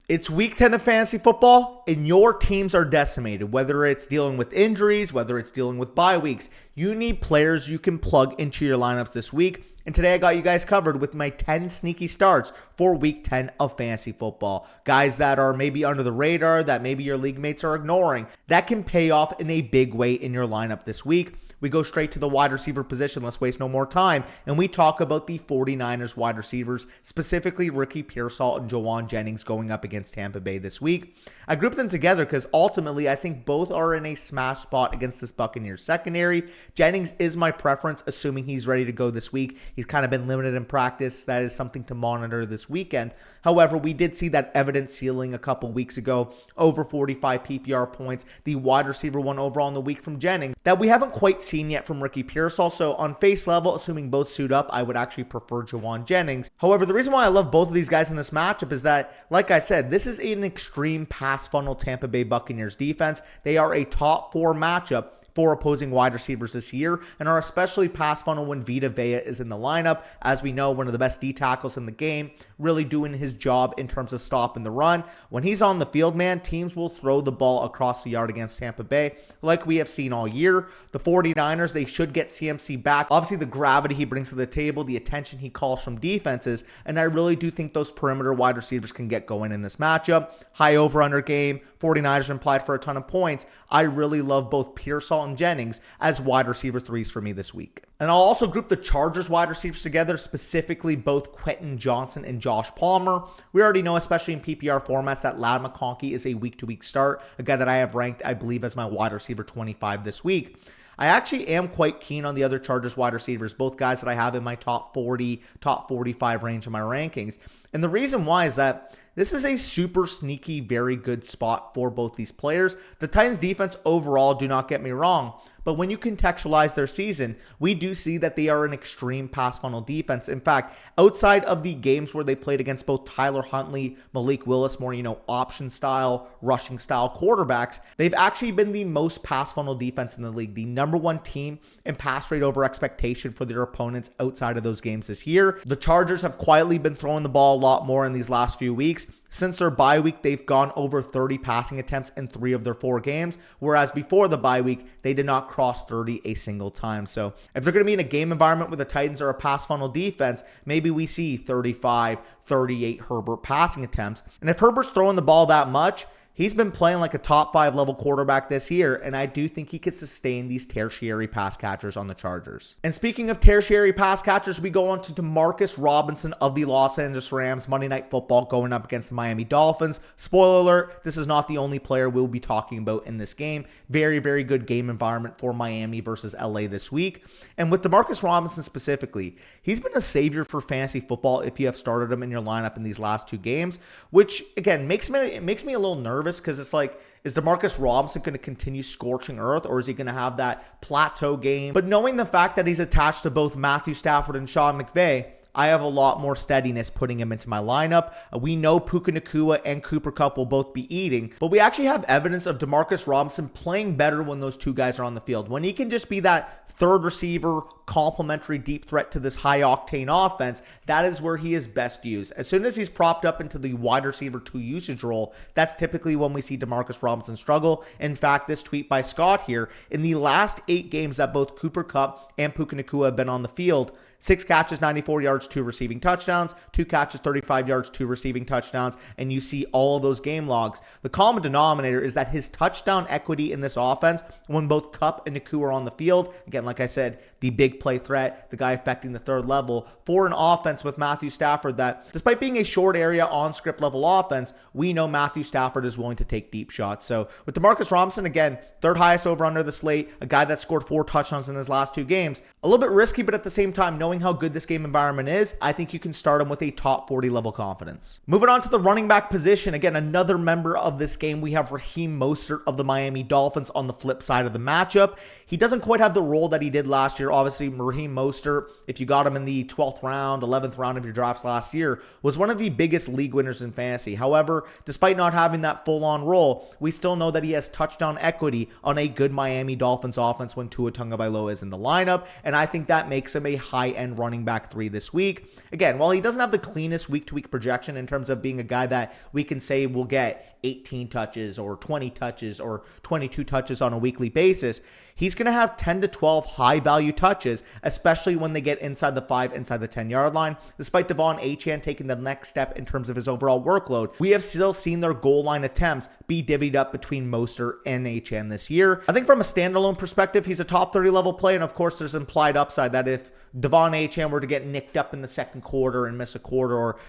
It's week 10 of fantasy football and your teams are decimated, whether it's dealing with injuries, whether it's dealing with bye weeks. You need players you can plug into your lineups this week. And today I got you guys covered with my 10 sneaky starts for week 10 of fantasy football. Guys that are maybe under the radar, that maybe your league mates are ignoring, that can pay off in a big way in your lineup this week. We go straight to the wide receiver position. Let's waste no more time. And we talk about the 49ers wide receivers, specifically Ricky Pearsall and Jauan Jennings going up against Tampa Bay this week. I grouped them together because ultimately I think both are in a smash spot against this Buccaneers secondary. Jennings is my preference, assuming he's ready to go this week. He's kind of been limited in practice. That is something to monitor this weekend. However, we did see that evident ceiling a couple weeks ago, over 45 PPR points, the wide receiver one overall in the week from Jennings, that we haven't quite seen yet from Ricky Pearsall. So on face level, assuming both suit up, I would actually prefer Jauan Jennings. However, the reason why I love both of these guys in this matchup is that, like I said, this is an extreme pass funnel Tampa Bay Buccaneers defense. They are a top 4 matchup for opposing wide receivers this year and are especially pass funnel when Vita Vea is in the lineup. As we know, one of the best D tackles in the game, really doing his job in terms of stopping the run. When he's on the field, man, teams will throw the ball across the yard against Tampa Bay like we have seen all year. The 49ers, they should get CMC back. Obviously, the gravity he brings to the table, the attention he calls from defenses, and I really do think those perimeter wide receivers can get going in this matchup. High over-under game, 49ers implied for a ton of points. I really love both Pearsall and Jennings as wide receiver 3s for me this week. And I'll also group the Chargers wide receivers together, specifically both Quentin Johnson and Josh Palmer. We already know, especially in PPR formats, that Ladd McConkey is a week-to-week start, a guy that I have ranked, I believe, as my wide receiver 25 this week. I actually am quite keen on the other Chargers wide receivers, both guys that I have in my top 40, top 45 range of my rankings. And the reason why is that this is a super sneaky, very good spot for both these players. The Titans defense overall, do not get me wrong, but when you contextualize their season, we do see that they are an extreme pass funnel defense. In fact, outside of the games where they played against both Tyler Huntley, Malik Willis, more, option style, rushing style quarterbacks, they've actually been the most pass funnel defense in the league, the number 1 team in pass rate over expectation for their opponents outside of those games this year. The Chargers have quietly been throwing the ball a lot more in these last few weeks. Since their bye week, they've gone over 30 passing attempts in 3 of their 4 games, whereas before the bye week, they did not cross 30 a single time. So if they're going to be in a game environment where the Titans are a pass funnel defense, maybe we see 35, 38 Herbert passing attempts. And if Herbert's throwing the ball that much, he's been playing like a top 5 level quarterback this year, and I do think he could sustain these tertiary pass catchers on the Chargers. And speaking of tertiary pass catchers, we go on to Demarcus Robinson of the Los Angeles Rams, Monday Night Football going up against the Miami Dolphins. Spoiler alert, this is not the only player we'll be talking about in this game. Very, very good game environment for Miami versus LA this week. And with Demarcus Robinson specifically, he's been a savior for fantasy football if you have started him in your lineup in these last 2 games, which again makes me a little nervous because it's like, is Demarcus Robinson going to continue scorching earth, or is he going to have that plateau game? But knowing the fact that he's attached to both Matthew Stafford and Sean McVay, I have a lot more steadiness putting him into my lineup. We know Puka Nacua and Cooper Kupp will both be eating, but we actually have evidence of Demarcus Robinson playing better when those 2 guys are on the field. When he can just be that third receiver, complementary deep threat to this high-octane offense, that is where he is best used. As soon as he's propped up into the wide receiver 2 usage role, that's typically when we see Demarcus Robinson struggle. In fact, this tweet by Scott here, in the last 8 games that both Cooper Kupp and Puka Nacua have been on the field, 6 catches, 94 yards, 2 receiving touchdowns, 2 catches, 35 yards, 2 receiving touchdowns, and you see all of those game logs. The common denominator is that his touchdown equity in this offense, when both Kupp and Nacua are on the field, again, like I said, the big play threat, the guy affecting the third level, for an offense with Matthew Stafford that, despite being a short area on script level offense, we know Matthew Stafford is willing to take deep shots. So with Demarcus Robinson, again, 3rd highest over under the slate, a guy that scored 4 touchdowns in his last 2 games, a little bit risky, but at the same time, knowing how good this game environment is, I think you can start him with a top 40 level confidence. Moving on to the running back position, again, another member of this game, we have Raheem Mostert of the Miami Dolphins on the flip side of the matchup. He doesn't quite have the role that he did last year. Obviously, Raheem Mostert, if you got him in the 12th round, 11th round of your drafts last year, was one of the biggest league winners in fantasy. However, despite not having that full-on role, we still know that he has touchdown equity on a good Miami Dolphins offense when Tua Tagovailoa is in the lineup, and I think that makes him a high-end running back 3 this week. Again, while he doesn't have the cleanest week-to-week projection in terms of being a guy that we can say will get 18 touches or 20 touches or 22 touches on a weekly basis, he's going to have 10 to 12 high-value touches, especially when they get inside the 5, inside the 10-yard line. Despite Devon Achane taking the next step in terms of his overall workload, we have still seen their goal line attempts be divvied up between Mostert and Achane this year. I think from a standalone perspective, he's a top 30 level play, and of course there's implied upside that if Devon Achane were to get nicked up in the second quarter and miss a quarter, or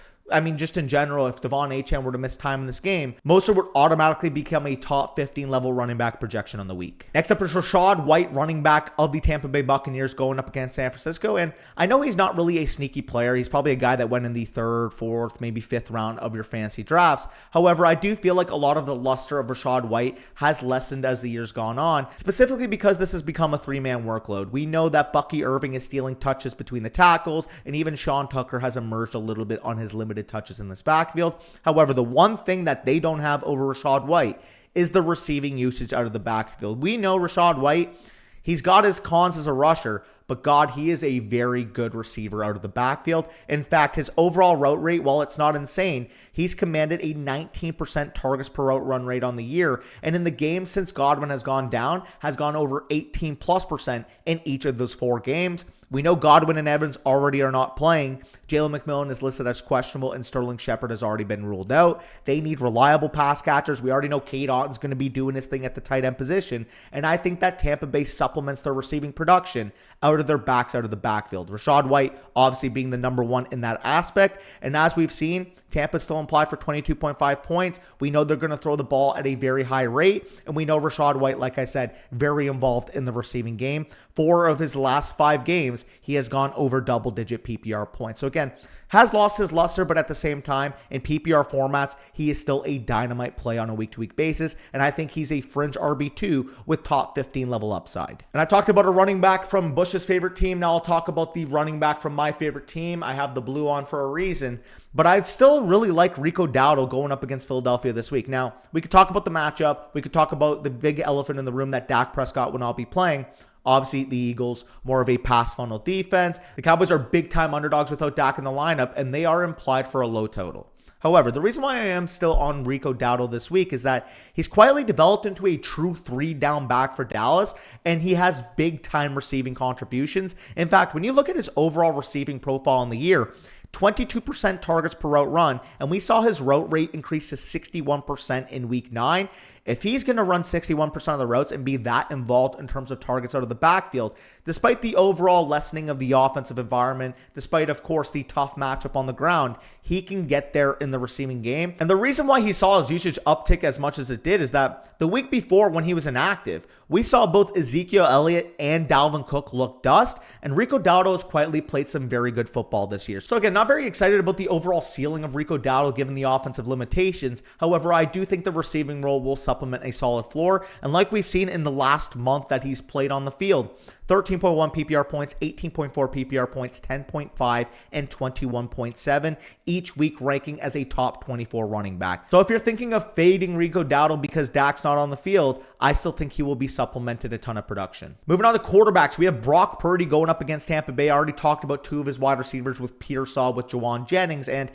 just in general, if Devon Achane were to miss time in this game, Mostert would automatically become a top 15 level running back projection on the week. Next up is Rachaad White, running back of the Tampa Bay Buccaneers, going up against San Francisco. And I know he's not really a sneaky player. He's probably a guy that went in the 3rd, 4th, maybe 5th round of your fantasy drafts. However, I do feel like a lot of the luster of Rachaad White has lessened as the year's gone on, specifically because this has become a 3-man workload. We know that Bucky Irving is stealing touches between the tackles, and even Sean Tucker has emerged a little bit on his limited touches in this backfield. However, the one thing that they don't have over Rachaad White is the receiving usage out of the backfield. We know Rachaad White, he's got his cons as a rusher, but God, he is a very good receiver out of the backfield. In fact, his overall route rate, while it's not insane, he's commanded a 19% targets per route run rate on the year. And in the games since Godwin has gone down, has gone over 18+% in each of those 4 games. We know Godwin and Evans already are not playing. Jalen McMillan is listed as questionable, and Sterling Shepard has already been ruled out. They need reliable pass catchers. We already know Cade Otton's going to be doing his thing at the tight end position, and I think that Tampa Bay supplements their receiving production out of their backs, out of the backfield. Rachaad White obviously being the number 1 in that aspect, and as we've seen, Tampa's still implied for 22.5 points. We know they're going to throw the ball at a very high rate, and we know Rachaad White, like I said, very involved in the receiving game. 4 of his last 5 games, he has gone over double-digit PPR points. So again, has lost his luster, but at the same time, in PPR formats, he is still a dynamite play on a week-to-week basis, and I think he's a fringe RB2 with top 15 level upside. And I talked about a running back from Bush's favorite team. Now I'll talk about the running back from my favorite team. I have the blue on for a reason, but I still really like Rico Dowdle going up against Philadelphia this week. Now, we could talk about the matchup. We could talk about the big elephant in the room that Dak Prescott will not be playing. Obviously, the Eagles, more of a pass funnel defense. The Cowboys are big-time underdogs without Dak in the lineup, and they are implied for a low total. However, the reason why I am still on Rico Dowdle this week is that he's quietly developed into a true 3-down back for Dallas, and he has big-time receiving contributions. In fact, when you look at his overall receiving profile in the year, 22% targets per route run, and we saw his route rate increase to 61% in week 9. If he's going to run 61% of the routes and be that involved in terms of targets out of the backfield, despite the overall lessening of the offensive environment, despite, of course, the tough matchup on the ground, he can get there in the receiving game. And the reason why he saw his usage uptick as much as it did is that the week before, when he was inactive, we saw both Ezekiel Elliott and Dalvin Cook look dust, and Rico Dowdle has quietly played some very good football this year. So again, not very excited about the overall ceiling of Rico Dowdle given the offensive limitations. However, I do think the receiving role will supplement a solid floor, and like we've seen in the last month that he's played on the field, 13.1 PPR points, 18.4 PPR points, 10.5, and 21.7, each week ranking as a top 24 running back. So if you're thinking of fading Rico Dowdle because Dak's not on the field, I still think he will be supplemented a ton of production. Moving on to quarterbacks, we have Brock Purdy going up against Tampa Bay. I already talked about 2 of his wide receivers with Pearsall, with Jawan Jennings, and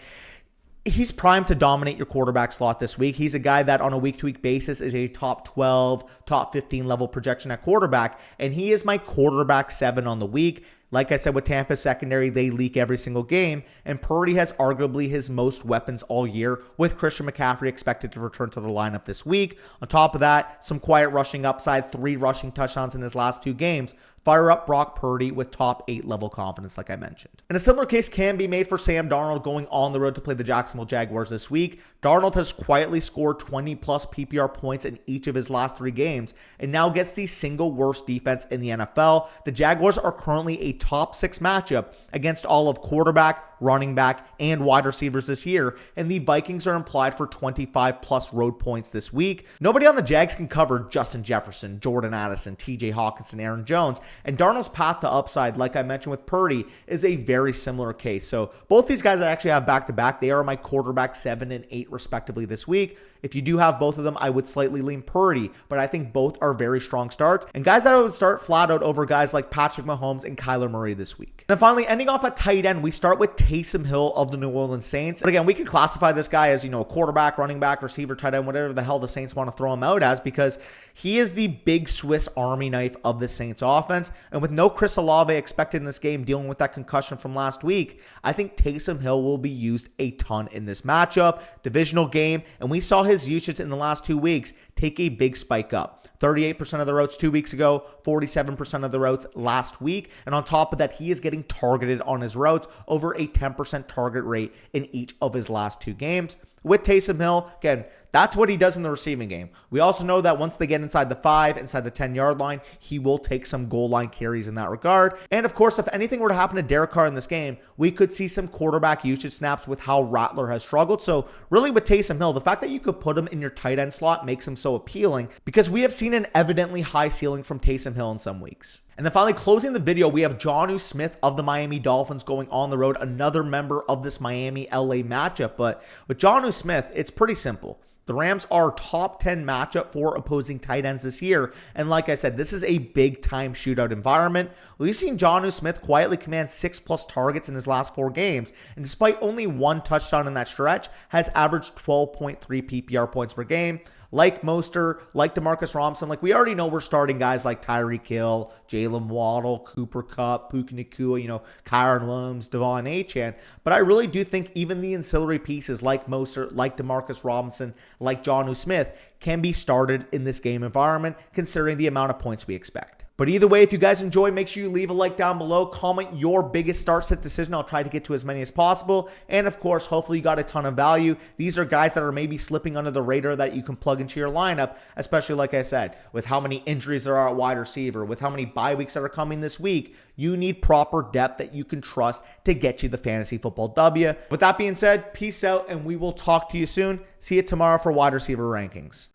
he's primed to dominate your quarterback slot this week. He's a guy that on a week-to-week basis is a top 12, top 15 level projection at quarterback, and he is my quarterback 7 on the week. Like I said, with Tampa's secondary, they leak every single game, and Purdy has arguably his most weapons all year, with Christian McCaffrey expected to return to the lineup this week. On top of that, some quiet rushing upside, 3 rushing touchdowns in his last 2 games. Fire up Brock Purdy with top 8 level confidence, like I mentioned. And a similar case can be made for Sam Darnold going on the road to play the Jacksonville Jaguars this week. Darnold has quietly scored 20 plus PPR points in each of his last 3 games and now gets the single worst defense in the NFL. The Jaguars are currently a top 6 matchup against all of quarterback, running back, and wide receivers this year, and the Vikings are implied for 25 plus road points this week. Nobody on the Jags can cover Justin Jefferson, Jordan Addison, TJ Hawkinson, Aaron Jones, and Darnold's path to upside, like I mentioned with Purdy, is a very similar case. So both these guys I actually have back-to-back. They are my quarterback 7 and 8 respectively this week. If you do have both of them, I would slightly lean Purdy, but I think both are very strong starts, and guys that I would start flat out over guys like Patrick Mahomes and Kyler Murray this week. And then finally, ending off at tight end, we start with Taysom Hill of the New Orleans Saints. But again, we can classify this guy as, a quarterback, running back, receiver, tight end, whatever the hell the Saints want to throw him out as, because he is the big Swiss Army knife of the Saints offense. And with no Chris Olave expected in this game, dealing with that concussion from last week, I think Taysom Hill will be used a ton in this matchup, divisional game, and we saw his usage in the last 2 weeks take a big spike up. 38% of the routes 2 weeks ago, 47% of the routes last week. And on top of that, he is getting targeted on his routes, over a 10% target rate in each of his last 2 games. With Taysom Hill, again, that's what he does in the receiving game. We also know that once they get inside the 5, inside the 10-yard line, he will take some goal line carries in that regard. And of course, if anything were to happen to Derek Carr in this game, we could see some quarterback usage snaps with how Rattler has struggled. So really with Taysom Hill, the fact that you could put him in your tight end slot makes him so appealing, because we have seen an evidently high ceiling from Taysom Hill in some weeks. And then finally, closing the video, we have Jonnu Smith of the Miami Dolphins going on the road, another member of this Miami-LA matchup. But with Jonnu Smith, it's pretty simple. The Rams are top 10 matchup for opposing tight ends this year. And like I said, this is a big-time shootout environment. We've seen Jonnu Smith quietly command 6+ targets in his last 4 games. And despite only 1 touchdown in that stretch, has averaged 12.3 PPR points per game. Like Mostert, like DeMarcus Robinson, like we already know we're starting guys like Tyreek Hill, Jalen Waddle, Cooper Kupp, Puka Nacua, Kyron Williams, Devon Achane. But I really do think even the ancillary pieces like Mostert, like DeMarcus Robinson, like Jonnu Smith can be started in this game environment, considering the amount of points we expect. But either way, if you guys enjoy, make sure you leave a like down below. Comment your biggest start-sit decision. I'll try to get to as many as possible. And of course, hopefully you got a ton of value. These are guys that are maybe slipping under the radar that you can plug into your lineup, especially like I said, with how many injuries there are at wide receiver, with how many bye weeks that are coming this week. You need proper depth that you can trust to get you the fantasy football W. With that being said, peace out, and we will talk to you soon. See you tomorrow for wide receiver rankings.